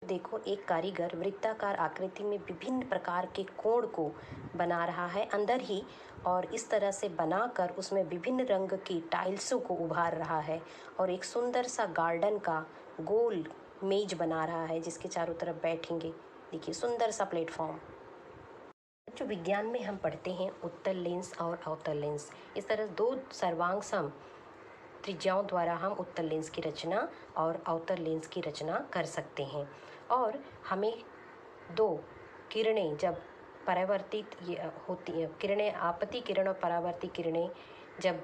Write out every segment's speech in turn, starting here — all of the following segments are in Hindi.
देखो, एक कारीगर वृत्ताकार आकृति में विभिन्न प्रकार के कोण को बना रहा है अंदर ही, और इस तरह से बनाकर उसमें विभिन्न रंग की टाइल्सों को उभार रहा है और एक सुंदर सा गार्डन का गोल मेज बना रहा है जिसके चारों तरफ बैठेंगे। देखिए, सुंदर सा प्लेटफॉर्म। जो विज्ञान में हम पढ़ते हैं उत्तल लेंस और अवतल लेंस, इस तरह दो सर्वांग सम त्रिज्याओं द्वारा हम उत्तल लेंस की रचना और अवतल लेंस की रचना कर सकते हैं। और हमें दो किरणें जब परावर्तित होती हैं, किरणें आपतित किरण और परावर्तित किरणें जब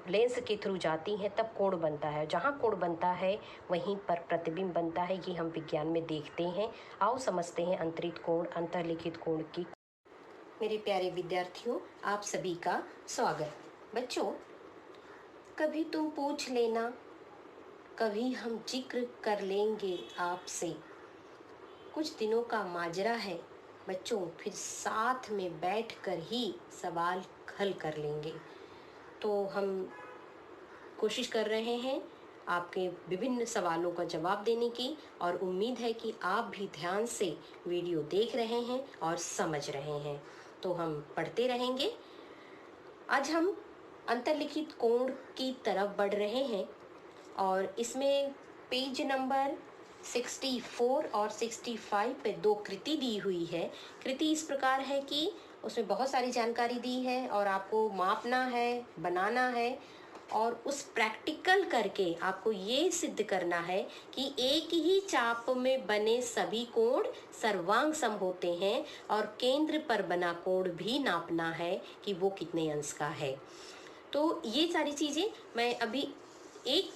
लेंस के थ्रू जाती हैं तब कोण बनता है। जहाँ कोण बनता है वहीं पर प्रतिबिंब बनता है। ये हम विज्ञान में देखते हैं। आओ समझते हैं अंतरित कोण, अंतर्लिखित कोण की। मेरे प्यारे विद्यार्थियों, आप सभी का स्वागत। बच्चों, कभी तुम पूछ लेना, कभी हम जिक्र कर लेंगे आपसे। कुछ दिनों का माजरा है बच्चों, फिर साथ में बैठकर ही सवाल हल कर लेंगे। तो हम कोशिश कर रहे हैं आपके विभिन्न सवालों का जवाब देने की, और उम्मीद है कि आप भी ध्यान से वीडियो देख रहे हैं और समझ रहे हैं। तो हम पढ़ते रहेंगे। आज हम अंतर्लिखित कोण की तरफ बढ़ रहे हैं और इसमें पेज नंबर 64 और 65 पे दो कृति दी हुई है। कृति इस प्रकार है कि उसमें बहुत सारी जानकारी दी है और आपको मापना है, बनाना है, और उस प्रैक्टिकल करके आपको ये सिद्ध करना है कि एक ही चाप में बने सभी कोण सर्वांग सम होते हैं, और केंद्र पर बना कोण भी नापना है कि वो कितने अंश का है। तो ये सारी चीज़ें मैं अभी एक,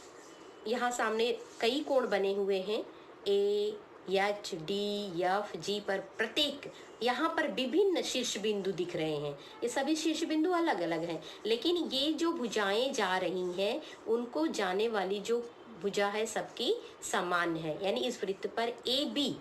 यहाँ सामने कई कोण बने हुए हैं, ए, एच, डी, एफ, जी पर प्रत्येक यहाँ पर विभिन्न शीर्ष बिंदु दिख रहे हैं। ये सभी शीर्ष बिंदु अलग अलग हैं, लेकिन ये जो भुजाएं जा रही हैं उनको जाने वाली जो भुजा है सबकी समान है। यानी इस वृत्त पर ए बी,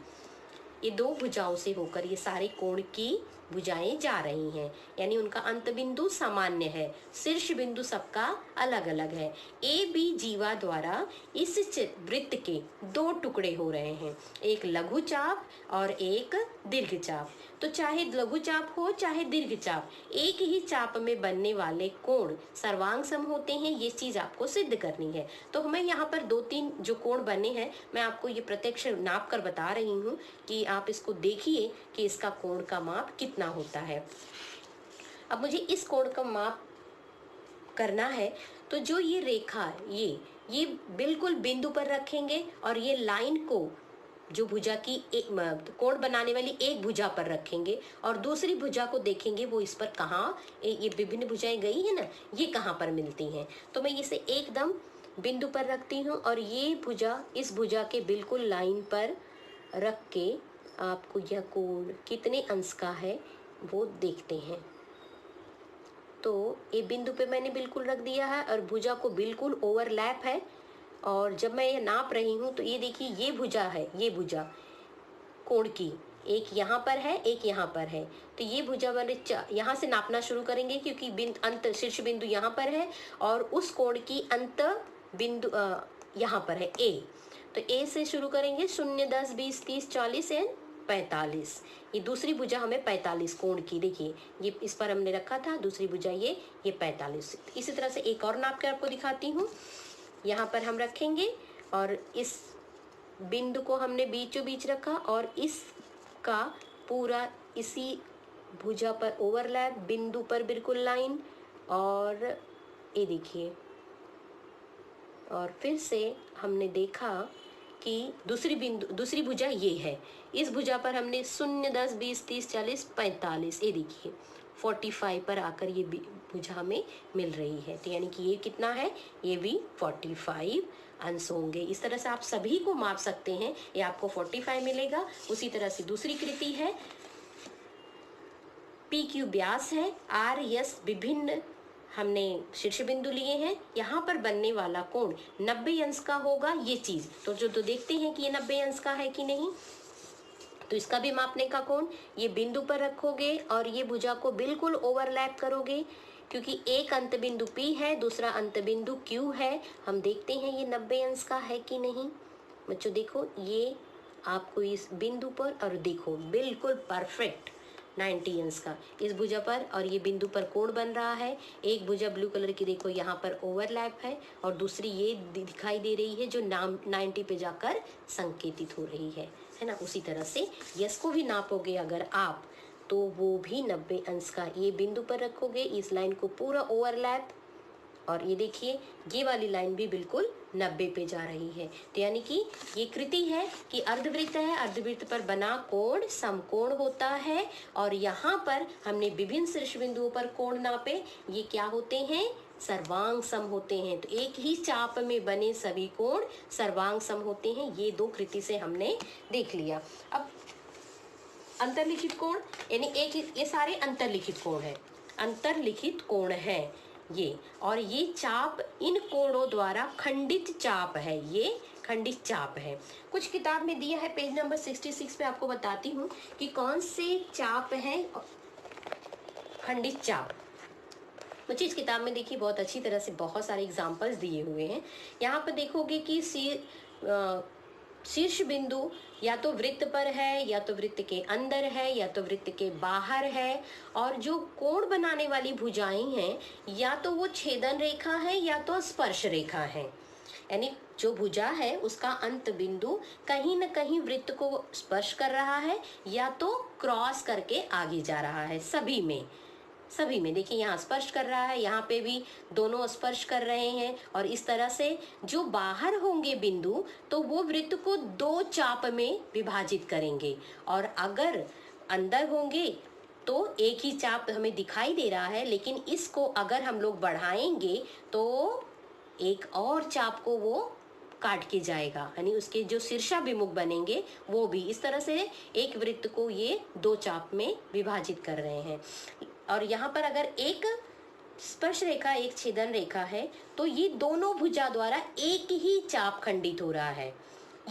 ये दो भुजाओं से होकर ये सारे कोण की भुजाएं जा रही हैं, यानी उनका अंत बिंदु सामान्य है, शीर्ष बिंदु सबका अलग अलग है। ए बी जीवा द्वारा इस वृत्त के दो टुकड़े हो रहे हैं, एक लघु चाप और एक दीर्घ चाप। तो चाहे लघु चाप हो चाहे दीर्घ चाप, एक ही चाप में बनने वाले कोण सर्वांग सम होते हैं। ये चीज आपको सिद्ध करनी है। तो हमें यहाँ पर दो तीन जो कोण बने हैं, मैं आपको ये प्रत्यक्ष नाप कर बता रही हूँ कि आप इसको देखिए कि इसका कोण का माप कितना होता है। अब मुझे इस कोण का माप करना है, तो जो ये रेखा ये बिल्कुल बिंदु पर रखेंगे और ये लाइन को जो भुजा की कोण बनाने वाली एक भुजा पर रखेंगे और दूसरी भुजा को देखेंगे वो इस पर कहाँ, ये विभिन्न भुजाएं गई है ना, ये कहाँ पर मिलती हैं। तो मैं इसे एकदम बिंदु पर रखती हूँ और ये भुजा इस भुजा के बिल्कुल लाइन पर रख के आपको यह कोण कितने अंश का है वो देखते हैं। तो ये बिंदु पे मैंने बिल्कुल रख दिया है और भुजा को बिल्कुल ओवरलैप है। और जब मैं ये नाप रही हूँ तो ये देखिए, ये भुजा है, ये भुजा कोण की एक यहाँ पर है, एक यहाँ पर है। तो ये भुजा वाले यहाँ से नापना शुरू करेंगे क्योंकि अंत शीर्ष बिंदु यहाँ पर है और उस कोण की अंत बिंदु यहाँ पर है ए। तो ए से शुरू करेंगे, 0, 10, 20, 30, 40 एंड 45। ये दूसरी भुजा हमें 45 कोण की, देखिए ये इस पर हमने रखा था, दूसरी भुजा ये 45। इसी तरह से एक और नाप के आपको दिखाती हूँ। यहाँ पर हम रखेंगे और इस बिंदु को हमने बीचों बीच रखा और इसका पूरा इसी भुजा पर ओवरलैप, बिंदु पर बिल्कुल लाइन, और ये देखिए। और फिर से हमने देखा कि दूसरी भुजा ये है, इस भुजा पर हमने 0, 10, 20, 30, 40, 45, ये देखिए 45 पर आकर ये भुजा हमें मिल रही है। तो यानी कि ये कितना है, ये भी 45 अंश होंगे। इस तरह से आप सभी को माप सकते हैं, ये आपको 45 मिलेगा। उसी तरह से दूसरी कृति है, पी क्यू व्यास है, आर एस विभिन्न हमने शीर्ष बिंदु लिए हैं, यहाँ पर बनने वाला कोण 90 अंश का होगा। ये चीज तो देखते हैं कि ये 90 अंश का है कि नहीं। तो इसका भी मापने का कोण ये बिंदु पर रखोगे और ये भुजा को बिल्कुल ओवरलैप करोगे, क्योंकि एक अंत बिंदु P है, दूसरा अंत बिंदु Q है। हम देखते हैं ये 90 अंश का है कि नहीं। बच्चों देखो, ये आपको इस बिंदु पर, और देखो बिल्कुल परफेक्ट 90 अंश का इस भुजा पर और ये बिंदु पर कोण बन रहा है। एक भुजा ब्लू कलर की देखो यहाँ पर ओवरलैप है और दूसरी ये दिखाई दे रही है जो नाम 90 पे जाकर संकेतित हो रही है ना। उसी तरह से यस को भी नापोगे अगर आप, तो वो भी 90 अंश का ये बिंदु पर रखोगे, इस लाइन को पूरा ओवरलैप, और ये देखिए ये वाली लाइन भी बिल्कुल 90 पे जा रही है। तो यानी कि ये कृति है कि अर्धवृत्त है, अर्धवृत्त पर बना कोण समकोण होता है और यहाँ पर हमने विभिन्न शीर्ष बिंदुओं पर कोण नापे, ये क्या होते हैं, सर्वांग सम होते हैं। तो एक ही चाप में बने सभी कोण सर्वांग सम होते हैं। ये दो कृति से हमने देख लिया। अब अंतर्लिखित कोण, यानी एक ये सारे अंतर्लिखित कोण है, अंतर्लिखित कोण है ये, और ये चाप इन कोणों द्वारा खंडित चाप है, ये खंडित चाप है। कुछ किताब में दिया है पेज नंबर 66 पे, आपको बताती हूँ कि कौन से चाप हैं खंडित चाप। मुझे इस किताब में देखिए बहुत अच्छी तरह से बहुत सारे एग्जाम्पल्स दिए हुए हैं। यहाँ पर देखोगे कि शीर्ष बिंदु या तो वृत्त पर है, या तो वृत्त के अंदर है, या तो वृत्त के बाहर है, और जो कोण बनाने वाली भुजाएं हैं या तो वो छेदन रेखा है या तो स्पर्श रेखा है। यानी जो भुजा है उसका अंत बिंदु कहीं न कहीं वृत्त को स्पर्श कर रहा है या तो क्रॉस करके आगे जा रहा है। सभी में देखिए यहाँ स्पर्श कर रहा है, यहाँ पे भी दोनों स्पर्श कर रहे हैं, और इस तरह से जो बाहर होंगे बिंदु तो वो वृत्त को दो चाप में विभाजित करेंगे, और अगर अंदर होंगे तो एक ही चाप हमें दिखाई दे रहा है, लेकिन इसको अगर हम लोग बढ़ाएंगे तो एक और चाप को वो काट के जाएगा, यानी उसके जो शीर्षाभिमुख बनेंगे वो भी इस तरह से एक वृत्त को ये दो चाप में विभाजित कर रहे हैं। और यहाँ पर अगर एक स्पर्श रेखा एक छेदन रेखा है तो ये दोनों भुजा द्वारा एक ही चाप खंडित हो रहा है।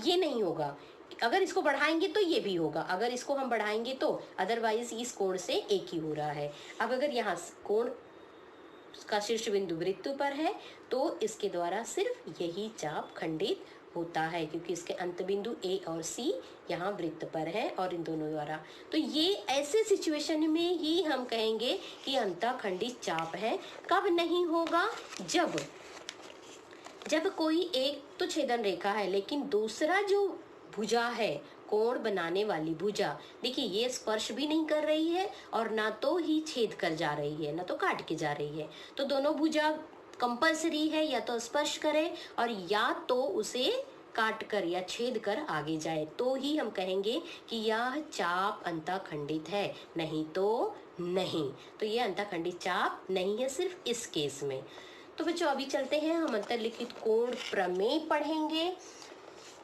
ये नहीं होगा, अगर इसको बढ़ाएंगे तो ये भी होगा, अगर इसको हम बढ़ाएंगे तो अदरवाइज इस कोण से एक ही हो रहा है। अब अगर यहाँ कोण का शीर्ष बिंदु वृत्त पर है तो इसके द्वारा सिर्फ यही चाप खंडित होता है, क्योंकि इसके अंत बिंदु ए और सी यहाँ वृत्त पर है और इन दोनों द्वारा। तो ये ऐसे सिचुएशन में ही हम कहेंगे कि अंतःखंडित चाप है। कब नहीं होगा, जब कोई एक तो छेदन रेखा है लेकिन दूसरा जो भुजा है कोण बनाने वाली भुजा, देखिए ये स्पर्श भी नहीं कर रही है और ना तो ही छेद कर जा रही है, ना तो काट के जा रही है। तो दोनों भुजा कंपल्सरी है या तो स्पर्श करे और या तो उसे काट कर या छेद कर आगे जाए, तो ही हम कहेंगे कि यह चाप अंतःखंडित है, नहीं तो नहीं। तो ये अंतःखंडित चाप नहीं है सिर्फ इस केस में। तो बच्चों अभी चलते हैं, हम अंतर्लिखित कोण प्रमेय पढ़ेंगे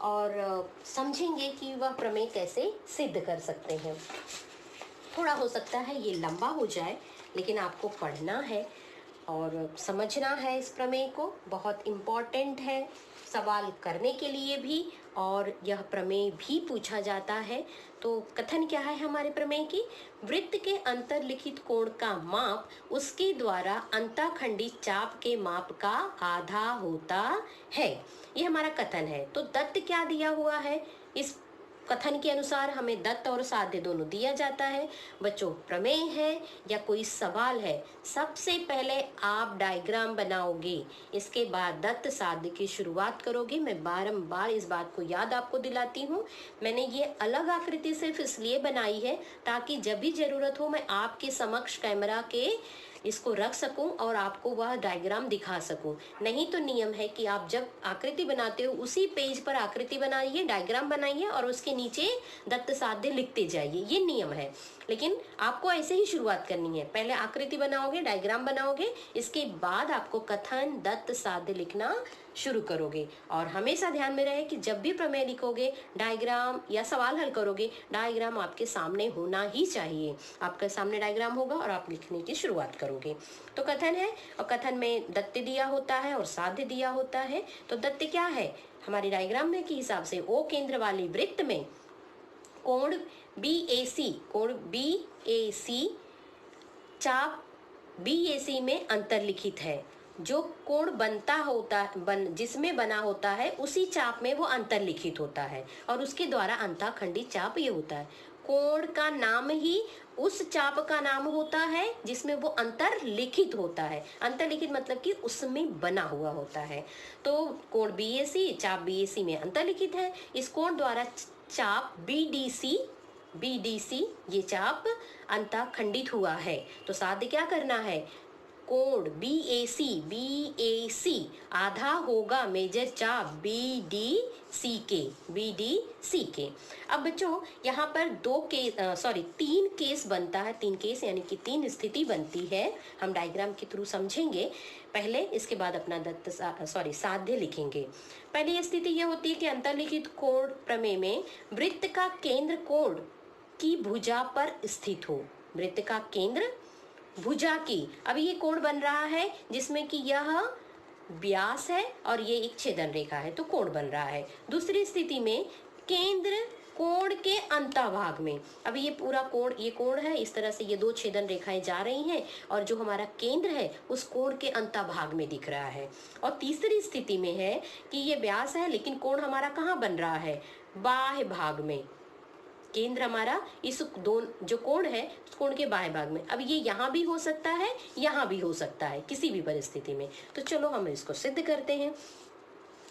और समझेंगे कि वह प्रमेय कैसे सिद्ध कर सकते हैं। थोड़ा हो सकता है ये लंबा हो जाए, लेकिन आपको पढ़ना है और समझना है इस प्रमेय को, बहुत इम्पोर्टेंट है सवाल करने के लिए भी, और यह प्रमेय भी पूछा जाता है। तो कथन क्या है हमारे प्रमेय की, वृत्त के अंतर्लिखित कोण का माप उसके द्वारा अंतःखंडित चाप के माप का आधा होता है। ये हमारा कथन है। तो दत्त क्या दिया हुआ है, इस कथन के अनुसार हमें दत्त और साध्य दोनों दिया जाता है। बच्चों प्रमेय है या कोई सवाल है, सबसे पहले आप डायग्राम बनाओगे, इसके बाद दत्त साध्य की शुरुआत करोगे। मैं बारंबार इस बात को याद आपको दिलाती हूँ, मैंने ये अलग आकृति सिर्फ इसलिए बनाई है ताकि जब भी जरूरत हो मैं आपके समक्ष कैमरा के इसको रख सकूं और आपको वह डायग्राम दिखा सकूं। नहीं तो नियम है कि आप जब आकृति बनाते हो उसी पेज पर आकृति बनाइए, डायग्राम बनाइए और उसके नीचे दत्त साध्य लिखते जाइए, ये नियम है। लेकिन आपको ऐसे ही शुरुआत करनी है, पहले आकृति बनाओगे, डायग्राम बनाओगे, इसके बाद आपको कथन दत्त साध्य लिखना शुरू करोगे। और हमेशा ध्यान में रहे कि जब भी प्रमेय लिखोगे, डायग्राम या सवाल हल करोगे, डायग्राम आपके सामने होना ही चाहिए। आपके सामने डायग्राम होगा और आप लिखने की शुरुआत करोगे। तो कथन है, और कथन में दत्त दिया होता है और साध्य दिया होता है। तो दत्त क्या है, हमारे डायग्राम में के हिसाब से ओ केंद्र वाली वृत्त में कोण BAC चाप BAC में अंतर्लिखित है, जो कोण बनता होता जिसमें बना होता है उसी चाप में वो अंतर्लिखित होता है और उसके द्वारा अंतःखंडी चाप ये होता है। कोण का नाम ही उस चाप का नाम होता है जिसमें वो अंतर्लिखित होता है। अंतर्लिखित मतलब कि उसमें बना हुआ होता है। तो कोण बीएसी, चाप बीएसी में अंतर्लिखित है। इस कोण द्वारा चाप बीडीसी ये चाप अंतःखंडित हुआ है। तो साध्य क्या करना है, कोण बीएसी आधा होगा मेजर चाप बीडीसी के। अब बच्चों यहाँ पर तीन केस बनता है, तीन केस यानी कि तीन स्थिति बनती है। हम डायग्राम के थ्रू समझेंगे पहले, इसके बाद अपना साध्य लिखेंगे। पहली स्थिति यह होती है कि अंतर्लिखित कोण प्रमेय में वृत्त का केंद्र कोण की भुजा पर स्थित हो। वृत्त का केंद्र भुजा की, अब ये कोण बन रहा है जिसमें कि यह व्यास है और ये एक छेदन रेखा है, तो कोण बन रहा है। दूसरी स्थिति में केंद्र कोण के अंतभाग में, अब ये पूरा कोण, ये कोण है, इस तरह से ये दो छेदन रेखाएं जा रही हैं और जो हमारा केंद्र है उस कोण के अंतभाग में दिख रहा है। और तीसरी स्थिति में है कि ये व्यास है लेकिन कोण हमारा कहाँ बन रहा है, बाह्य भाग में। केंद्र हमारा इस जो कोण है उस कोण के बाह्य भाग में। अब ये यहाँ भी हो सकता है, यहाँ भी हो सकता है, किसी भी परिस्थिति में। तो चलो हम इसको सिद्ध करते हैं।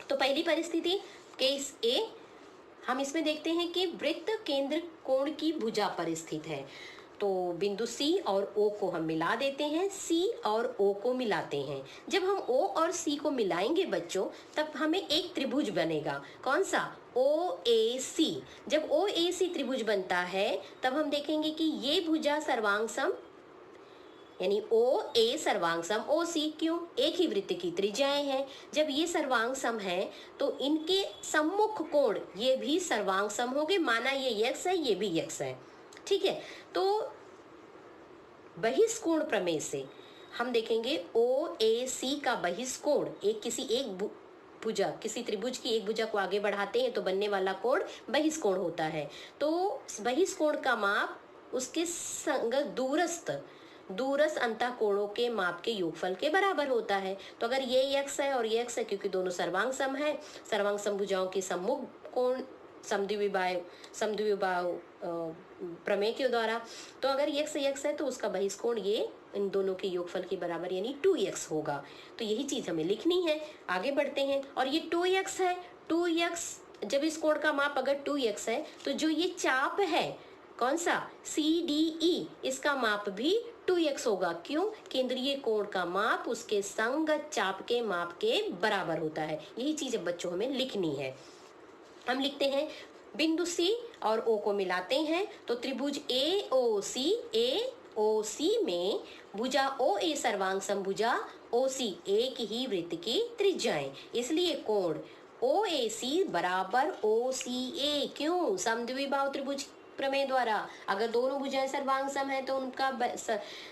तो पहली परिस्थिति केस ए, हम इसमें देखते हैं कि वृत्त केंद्र कोण की भुजा पर स्थित है। तो बिंदु C और O को हम मिला देते हैं, C और O को मिलाते हैं। जब हम O और C को मिलाएंगे बच्चों तब हमें एक त्रिभुज बनेगा। कौन सा, OAC। जब OAC त्रिभुज बनता है तब हम देखेंगे कि ये भुजा सर्वांग सम, यानी OA सर्वांग सम OC, क्यों, एक ही वृत्त की त्रिज्याएं हैं। जब ये सर्वांग सम है तो इनके सम्मुख कोण ये भी सर्वांग सम होंगे। माना ये x है, ये भी x है, ठीक है। तो बहिष्कोण प्रमेय से हम देखेंगे OAC का बहिष्कोण, किसी त्रिभुज की एक भुजा को आगे बढ़ाते हैं तो बनने वाला कोण बहिष्कोण होता है। तो बहिष्कोण का माप उसके संगत दूरस्थ अंतःकोणों के माप के योगफल के बराबर होता है। तो अगर ये x है और ये x है, क्योंकि दोनों सर्वांग सम है, सर्वांग सम भुजाओं के सम्मुख कोण समद्विबाहु प्रमेय के द्वारा, तो अगर x है तो उसका बहिष्कोण ये इन दोनों के योगफल के बराबर यानी 2x होगा। तो यही चीज हमें लिखनी है। आगे बढ़ते हैं, और ये 2x है, 2x जब इस कोण का माप अगर 2x है तो जो ये चाप है कौन सा, CDE, इसका माप भी 2x होगा। क्यों, केंद्रीय कोण का माप उसके संगत चाप के माप के बराबर होता है। यही चीज बच्चों हमें लिखनी है। हम लिखते हैं बिंदु C और O को मिलाते हैं तो त्रिभुज AOC में भुजा OA सर्वांग समभुजा OC एक ही वृत्त की त्रिज्याएं, इसलिए कोण OAC बराबर OCA। क्यों, समद्विबाहु त्रिभुज प्रमेय द्वारा अगर दोनों भुजाएं सर्वांग सम है तो उनका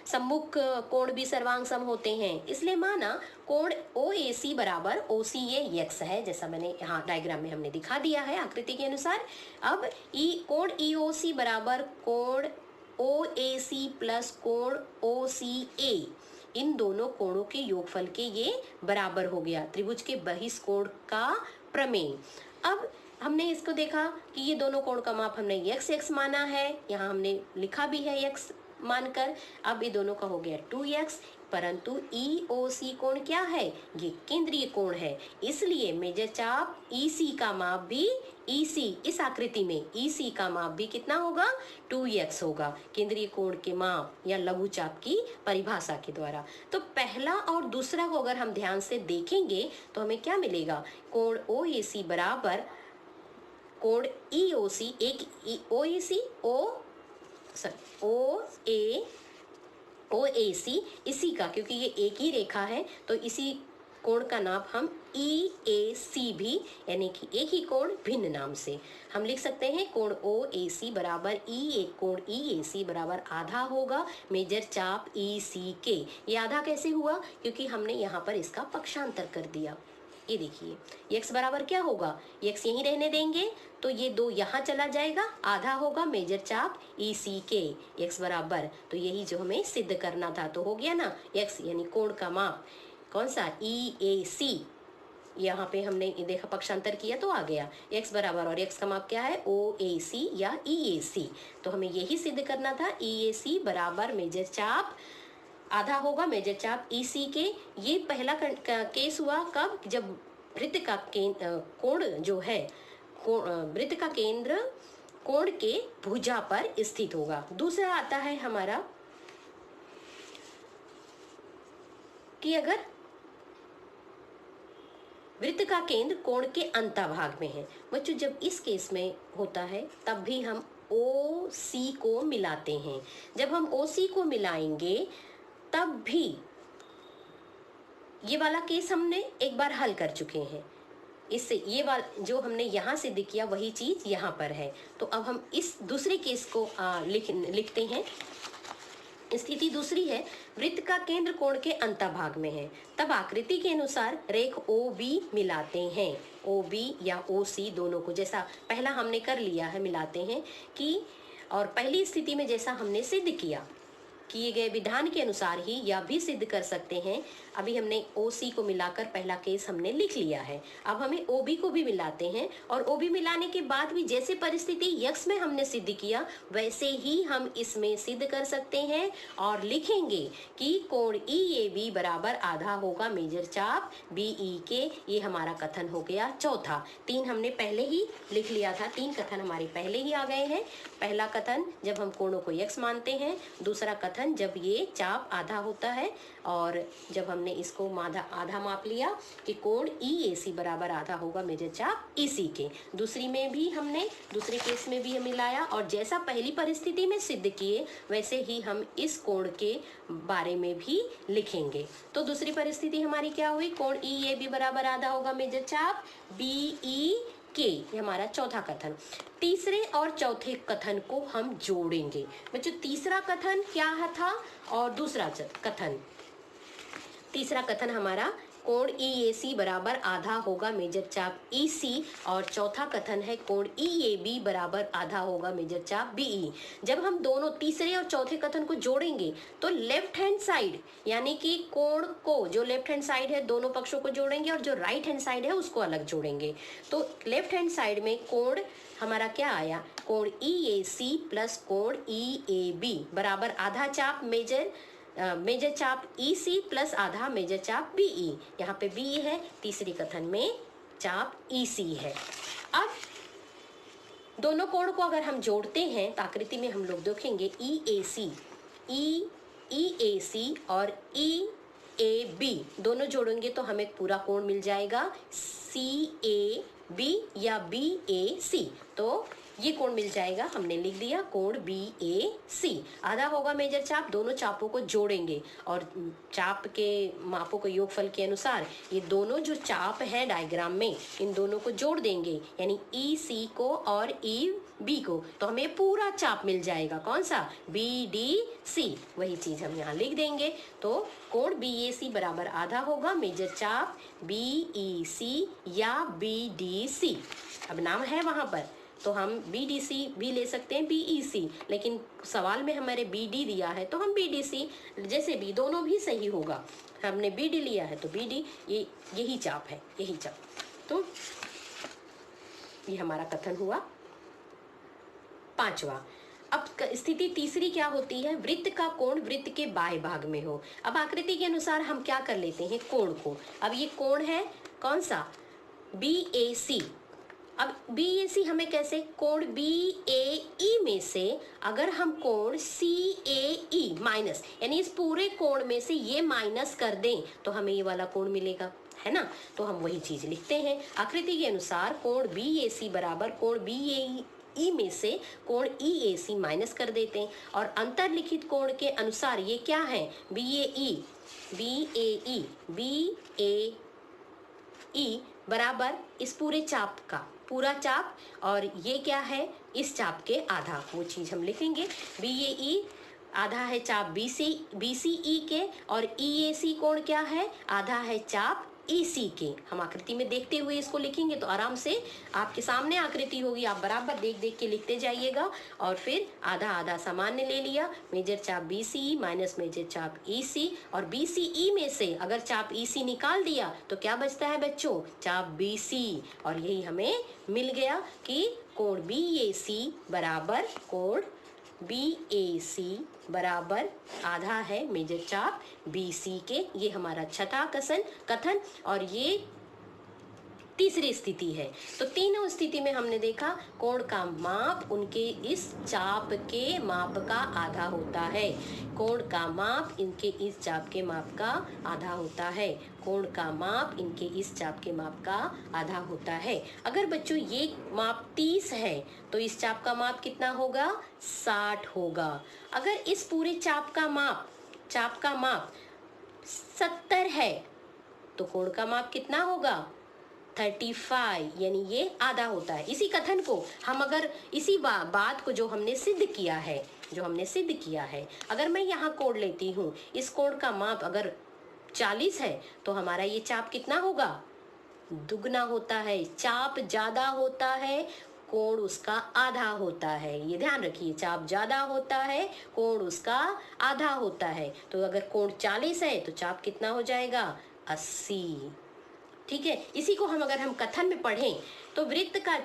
सम्मुख कोण भी सर्वांग सम होते हैं। इसलिए माना कोण OAC बराबर OCA x है, जैसा मैंने यहाँ डायग्राम में हमने दिखा दिया है आकृति के अनुसार। अब कोण EOC बराबर कोण OAC प्लस कोण OCA, इन दोनों कोणों के योगफल के ये बराबर हो गया त्रिभुज के बहिष्कोण का प्रमेय। अब हमने इसको देखा कि ये दोनों कोण का माप हमने x माना है, यहाँ हमने लिखा भी है x मानकर। अब ये दोनों का हो गया 2x, परंतु EOC कोण क्या है, ये केंद्रीय कोण है, इसलिए मेजर चाप EC का माप भी इस आकृति में EC का माप भी कितना होगा, 2x होगा, केंद्रीय कोण के माप या लघु चाप की परिभाषा के द्वारा। तो पहला और दूसरा को अगर हम ध्यान से देखेंगे तो हमें क्या मिलेगा, कोण OAC बराबर कोण EOC, एक OAC इसी का, क्योंकि ये एक ही रेखा है तो इसी कोण का नाप हम EAC भी, यानी कि एक ही कोण भिन्न नाम से हम लिख सकते हैं। कोण OAC बराबर कोण EAC बराबर आधा होगा मेजर चाप EC के। ये आधा कैसे हुआ, क्योंकि हमने यहाँ पर इसका पक्षांतर कर दिया। ये देखिए x बराबर क्या होगा, x यहीं रहने देंगे तो ये 2 यहाँ चला जाएगा, आधा होगा मेजर चाप EC के x बराबर, तो यही जो हमें सिद्ध करना था तो हो गया ना, x यानी कोण का माप कौन सा, ई ए सी, यहाँ पे हमने देखा पक्षांतर किया तो आ गया x बराबर, और x का माप क्या है, ओ ए सी या ई ए सी। तो हमें यही सिद्ध करना था, ई ए सी बराबर मेजर चाप आधा होगा मेजर चाप ई सी के। ये पहला केस हुआ कब, जब वृत्त का कोण जो है, वृत्त का केंद्र कोण के भुजा पर स्थित होगा। दूसरा आता है हमारा कि अगर वृत्त का केंद्र कोण के अंतभाग में है। बच्चों जब इस केस में होता है तब भी हम ओ सी को मिलाते हैं। जब हम ओ सी को मिलाएंगे तब भी, ये वाला केस हमने एक बार हल कर चुके हैं, इससे ये वाला जो हमने यहाँ सिद्ध किया वही चीज यहाँ पर है। तो अब हम इस दूसरे केस को लिखते हैं। स्थिति दूसरी है, वृत्त का केंद्र कोण के अंतभाग में है, तब आकृति के अनुसार रेख ओ बी मिलाते हैं। ओ बी या ओ सी दोनों को, जैसा पहला हमने कर लिया है, मिलाते हैं कि, और पहली स्थिति में जैसा हमने सिद्ध किया, किए गए विधान के अनुसार ही यह भी सिद्ध कर सकते हैं। अभी हमने ओ सी को मिलाकर पहला केस हमने लिख लिया है। अब हमें ओ बी को भी मिलाते हैं, और ओ बी मिलाने के बाद भी जैसे परिस्थिति यक्स में हमने सिद्ध किया वैसे ही हम इसमें सिद्ध कर सकते हैं, और लिखेंगे कि कोण ई ए बी बराबर आधा होगा मेजर चाप बी ई के। ये हमारा कथन हो गया चौथा। 3 हमने पहले ही लिख लिया था, 3 कथन हमारे पहले ही आ गए हैं। पहला कथन जब हम कोणों को यक्स मानते हैं, दूसरा कथन जब ये चाप आधा होता है, और जब हमने इसको आधा माप लिया कि कोण ई ए सी बराबर आधा होगा मेजर चाप ई सी के। दूसरी में भी हमने, दूसरे केस में भी हम मिलाया, और जैसा पहली परिस्थिति में सिद्ध किए वैसे ही हम इस कोण के बारे में भी लिखेंगे। तो दूसरी परिस्थिति हमारी क्या हुई, कोण ई ए बी बराबर आधा होगा मेजर चाप बी ई के। ये हमारा चौथा कथन। तीसरे और चौथे कथन को हम जोड़ेंगे। बच्चों तीसरा कथन क्या था और दूसरा कथन, तीसरा कथन हमारा कोण ई ए सी बराबर आधा होगा मेजर चाप ई सी, और चौथा कथन है कोण ई ए बी बराबर आधा होगा मेजर चाप बी ई। जब हम दोनों तीसरे और चौथे कथन को जोड़ेंगे तो लेफ्ट हैंड साइड, यानी कि कोण को, जो लेफ्ट हैंड साइड है दोनों पक्षों को जोड़ेंगे, और जो राइट हैंड साइड है उसको अलग जोड़ेंगे। तो लेफ्ट हैंड साइड में कोण हमारा क्या आया, कोण ई ए सी प्लस कोण ई ए बी बराबर आधा चाप मेजर चाप ई सी प्लस आधा मेजर चाप बी ई। यहाँ पे बी है, तीसरी कथन में चाप ई सी है। अब दोनों कोण को अगर हम जोड़ते हैं तो आकृति में हम लोग देखेंगे ई ए सी और ई ए बी दोनों जोड़ेंगे तो हमें पूरा कोण मिल जाएगा सी ए बी या बी ए सी। तो ये कोण मिल जाएगा, हमने लिख दिया कोण बी ए सी। आधा होगा मेजर चाप, दोनों चापों को जोड़ेंगे और चाप के मापों के योगफल के अनुसार ये दोनों जो चाप है डायग्राम में, इन दोनों को जोड़ देंगे, यानी ई सी को और ई बी को, तो हमें पूरा चाप मिल जाएगा। कौन सा, बी डी सी। वही चीज हम यहाँ लिख देंगे। तो कोण बी ए सी बराबर आधा होगा मेजर चाप बी ई सी या बी डी सी। अब नाम है वहां पर तो हम बी डी सी भी ले सकते हैं, बी ई सी, लेकिन सवाल में हमारे बी डी दिया है तो हम बी डी सी, जैसे भी दोनों भी सही होगा। हमने बी डी लिया है तो बी डी, यही चाप है, यही चाप। तो ये हमारा कथन हुआ पांचवा। अब स्थिति तीसरी क्या होती है, वृत्त का कोण वृत्त के बाएं भाग में हो। अब आकृति के अनुसार हम क्या कर लेते हैं, कोण को, अब ये कोण है कौन सा, बी ए सी। अब बी ए सी हमें कैसे, कोण बी ए ई में से अगर हम कोण सी ए ई माइनस, यानी इस पूरे कोण में से ये माइनस कर दें तो हमें ये वाला कोण मिलेगा, है ना। तो हम वही चीज लिखते हैं आकृति के अनुसार, कोण बी ए सी बराबर कोण बी ए ई में से कोण ई ए सी माइनस कर देते हैं, और अंतरलिखित कोण के अनुसार ये क्या है, बी ए ई बराबर इस पूरे चाप का पूरा चाप, और ये क्या है, इस चाप के आधा, वो चीज हम लिखेंगे। बी ए ई आधा है चाप बी सी ई के, और ई ए सी कोण क्या है, आधा है चाप EC के। हम आकृति में देखते हुए इसको लिखेंगे तो आराम से आपके सामने आकृति होगी, आप बराबर देख देख के लिखते जाइएगा। और फिर आधा आधा सामान्य ले लिया, मेजर चाप BCE माइनस मेजर चाप EC, और BCE में से अगर चाप EC निकाल दिया तो क्या बचता है बच्चों, चाप BC। और यही हमें मिल गया कि कोण BAC बराबर कोण BAC बराबर आधा है मेजर चाप BC के। ये हमारा छठा कथन और ये तीसरी स्थिति है। तो तीनों स्थिति में हमने देखा कोण का माप उनके इस चाप के माप का आधा होता है। कोण का माप इनके इस चाप के माप का आधा होता है। कोण का माप इनके इस चाप के माप का आधा होता है। अगर बच्चों ये माप 30 है तो इस चाप का माप कितना होगा, 60 होगा। अगर इस पूरे चाप का माप 70 है तो कोण का माप कितना होगा, 35, यानी ये आधा होता है। इसी कथन को हम अगर इसी बात को जो हमने सिद्ध किया है, अगर मैं यहाँ कोण लेती हूँ, इस कोण का माप अगर 40 है तो हमारा ये चाप कितना होगा, दुगना होता है। चाप ज्यादा होता है, कोण उसका आधा होता है। ये ध्यान रखिए, चाप ज्यादा होता है, कोण उसका आधा होता है। तो अगर कोण 40 है तो चाप कितना हो जाएगा, 80। ठीक है। इसी को हम अगर हम कथन में पढ़ें तो वृत्त का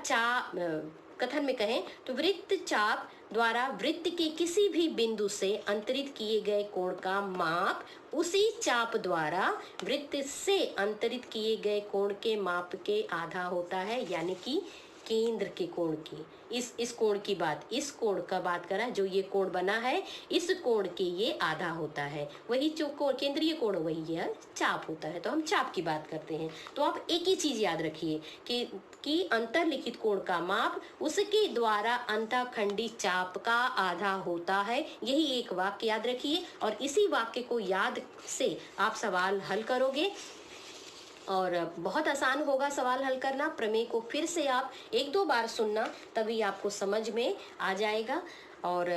कथन में कहें तो वृत्त चाप द्वारा वृत्त के किसी भी बिंदु से अंतरित किए गए कोण का माप उसी चाप द्वारा वृत्त से अंतरित किए गए कोण के माप के आधा होता है, यानी कि केंद्र के कोण की। इस कोण की बात, इस कोण का बात करा, जो ये कोण बना है इस कोण के ये आधा होता है। वही जो कोण केंद्रीय कोण वही है चाप होता है। तो हम चाप की बात करते हैं। तो आप एक ही चीज याद रखिए कि अंतरलिखित कोण का माप उसके द्वारा अंतःखंडी चाप का आधा होता है। यही एक वाक्य याद रखिए और इसी वाक्य को याद से आप सवाल हल करोगे और बहुत आसान होगा सवाल हल करना। प्रमेय को फिर से आप 1-2 बार सुनना, तभी आपको समझ में आ जाएगा। और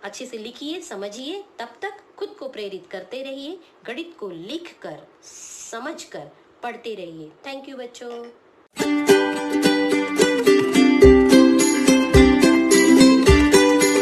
अच्छे से लिखिए, समझिए। तब तक खुद को प्रेरित करते रहिए, गणित को लिखकर समझकर पढ़ते रहिए। थैंक यू बच्चों।